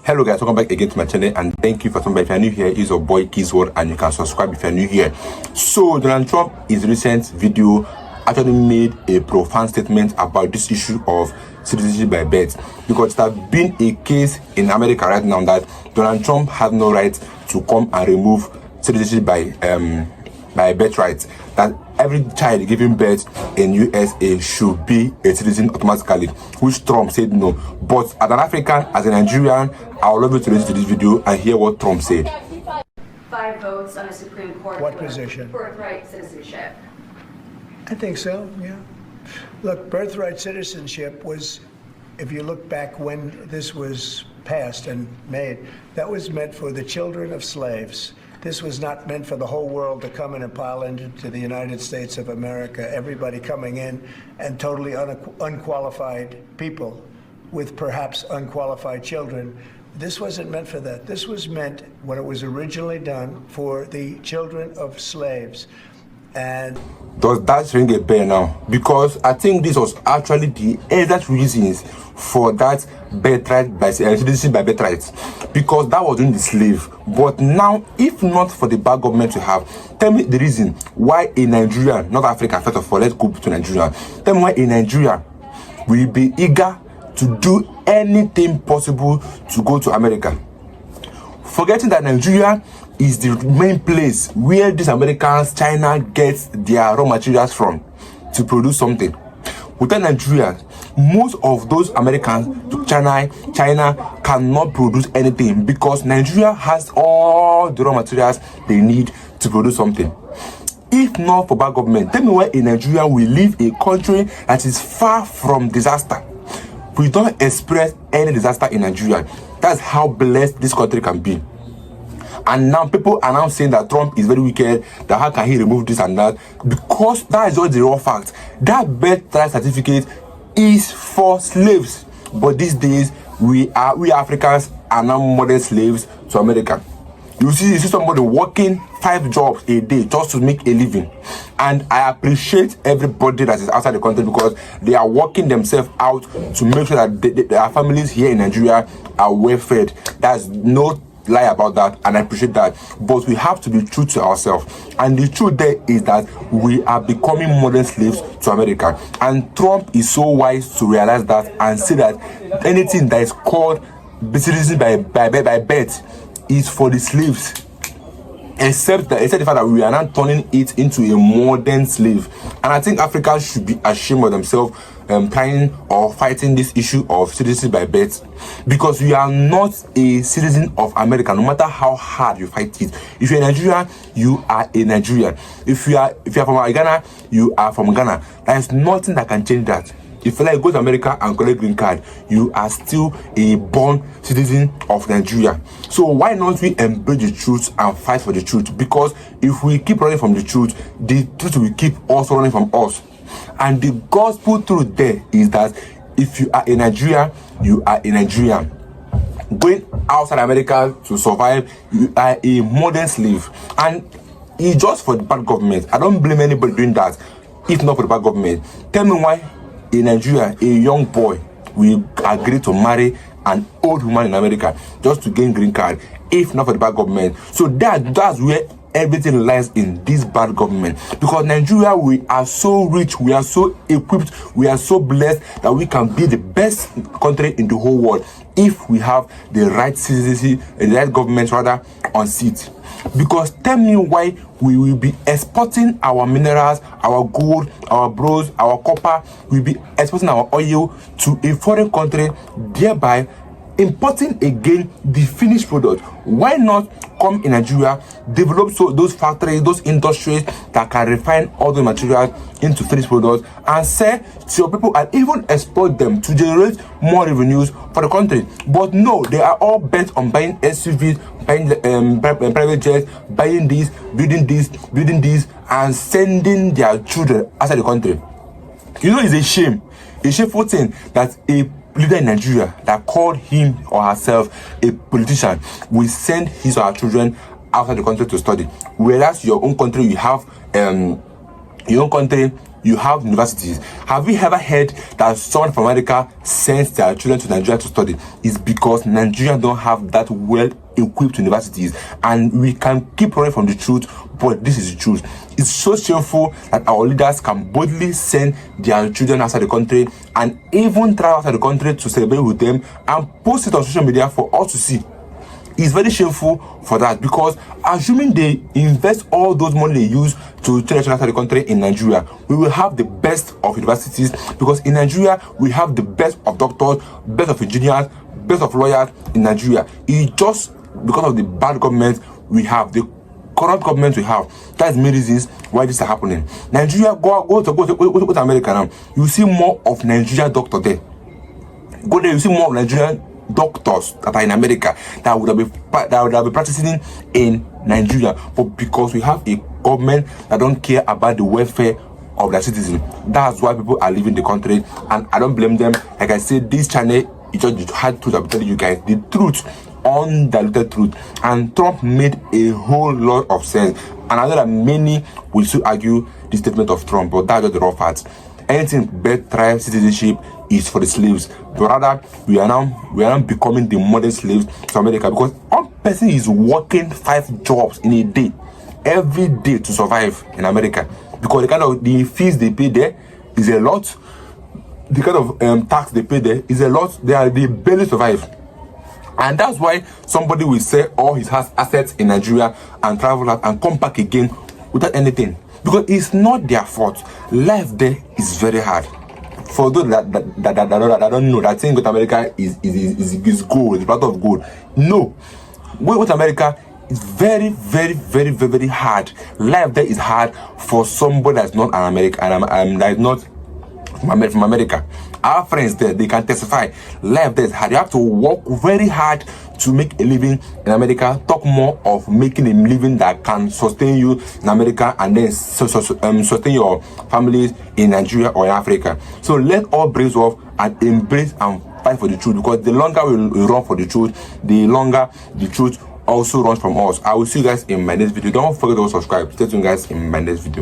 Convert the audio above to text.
Hello guys, welcome back again to my channel, and thank you for coming back. If you're new here, it's your boy Kizworld, and you can subscribe if you're new here. So Donald Trump, his recent video actually made a profound statement about this issue of citizenship by birth, because there has been a case in America right now that Donald Trump has no right to come and remove citizenship by birthright, that every child given birth in USA should be a citizen automatically, which Trump said no. But as an African, as a Nigerian, I would love you to listen to this video and hear what Trump said. 5 votes on a Supreme Court. What position? Birthright citizenship. I think so, yeah. Look, birthright citizenship was, if you look back when this was passed and made, that was meant for the children of slaves. This was not meant for the whole world to come in and pile into the United States of America, everybody coming in and totally unqualified people with perhaps unqualified children. This wasn't meant for that. This was meant, when it was originally done, for the children of slaves. And does that ring a bell now? Because I think this was actually the exact reasons for that birthright by citizenship by birthright, because that was during the slave. But now, if not for the bad government we have, tell me the reason why in Nigeria, not Africa, first of all, let's go to Nigeria. Tell me why in Nigeria will be eager to do anything possible to go to America, forgetting that Nigeria is the main place where these Americans, China, gets their raw materials from to produce something. Within Nigeria, most of those Americans to China cannot produce anything, because Nigeria has all the raw materials they need to produce something. If not for bad government, tell me why in Nigeria we live a country that is far from disaster. We don't experience any disaster in Nigeria. That's how blessed this country can be. And now people are now saying that Trump is very wicked, that how can he remove this and that, because that is just the raw fact. That birthright certificate is for slaves, but these days we Africans are now modern slaves to America. You see somebody working 5 jobs a day just to make a living, and I appreciate everybody that is outside the country, because they are working themselves out to make sure that their families here in Nigeria are well fed. There's no lie about that, and I appreciate that. But we have to be true to ourselves, and the truth there is that we are becoming modern slaves to America. And Trump is so wise to realize that and say that anything that is called citizenship by birth is for the slaves, except the fact that we are not turning it into a modern slave. And I think Africa should be ashamed of themselves trying or fighting this issue of citizenship by birth, because you are not a citizen of America, no matter how hard you fight it. If you're a Nigerian, you are a Nigerian. If you are from Ghana, you are from Ghana. There is nothing that can change that. If you like go to America and collect green card, you are still a born citizen of Nigeria. So why not we embrace the truth and fight for the truth? Because if we keep running from the truth will keep also running from us. And the gospel truth there is that if you are a Nigerian, you are a Nigerian. Going outside America to survive, you are a modern slave. And it's just for the bad government. I don't blame anybody doing that, if not for the bad government. Tell me why in Nigeria a young boy will agree to marry an old woman in America just to gain green card, if not for the bad government. So that's where everything lies, in this bad government. Because Nigeria, we are so rich, we are so equipped, we are so blessed that we can be the best country in the whole world if we have the right citizenship, the right government rather, on seat. Because tell me why we will be exporting our minerals, our gold, our bronze, our copper, we'll be exporting our oil to a foreign country, thereby importing again the finished product. Why not come in Nigeria, develop those factories, those industries that can refine all the materials into finished products and sell to your people, and even export them to generate more revenues for the country? But no, they are all bent on buying SUVs, buying private jets, buying this, building this, and sending their children outside the country. You know, it's a shame, a shameful thing that a leader in Nigeria that called him or herself a politician will send his or her children outside the country to study, whereas your own country, you have your own country you have universities. Have you ever heard that someone from America sends their children to Nigeria to study? It's because Nigeria don't have that well-equipped universities, and we can keep running from the truth, but this is the truth. It's so shameful that our leaders can boldly send their children outside the country and even travel outside the country to celebrate with them and post it on social media for us to see. It's very shameful for that, because assuming they invest all those money they use to train outside the country in Nigeria, we will have the best of universities, because in Nigeria we have the best of doctors, best of engineers, best of lawyers in Nigeria. It's just because of the bad government we have, the corrupt government we have. That's many reasons why this is happening. Nigeria, go to America now. You see more of Nigerian doctors there. Go there, you see more of Nigerian doctors that are in America that would have been practicing in Nigeria, but because we have a government that don't care about the welfare of their citizens, that's why people are leaving the country. And I don't blame them. Like I said, this channel is just hard truth. I'm telling you guys the truth, undiluted truth. And Trump made a whole lot of sense. And I know that many will still argue the statement of Trump, but that's just the raw facts. Anything birthright citizenship is for the slaves, but rather we are now becoming the modern slaves to America, because one person is working 5 jobs in a day, every day, to survive in America, because the kind of the fees they pay there is a lot, the kind of tax they pay there is a lot. They barely survive. And that's why somebody will sell all his assets in Nigeria and travel out and come back again without anything, because it's not their fault. Life there is very hard. For those that don't know, that think that America is gold, it's part of gold. No, with America, it's very, very, very, very, very hard. Life there is hard for somebody that's not an American, and that is not from America. Our friends there, they can testify. Life there is hard. You have to work very hard to make a living in America. Talk more of making a living that can sustain you in America and then sustain your families in Nigeria or in Africa. So let all brace off and embrace and fight for the truth, because the longer we run for the truth, the longer the truth also runs from us. I will see you guys in my next video. Don't forget to subscribe. Stay tuned, guys, in my next video.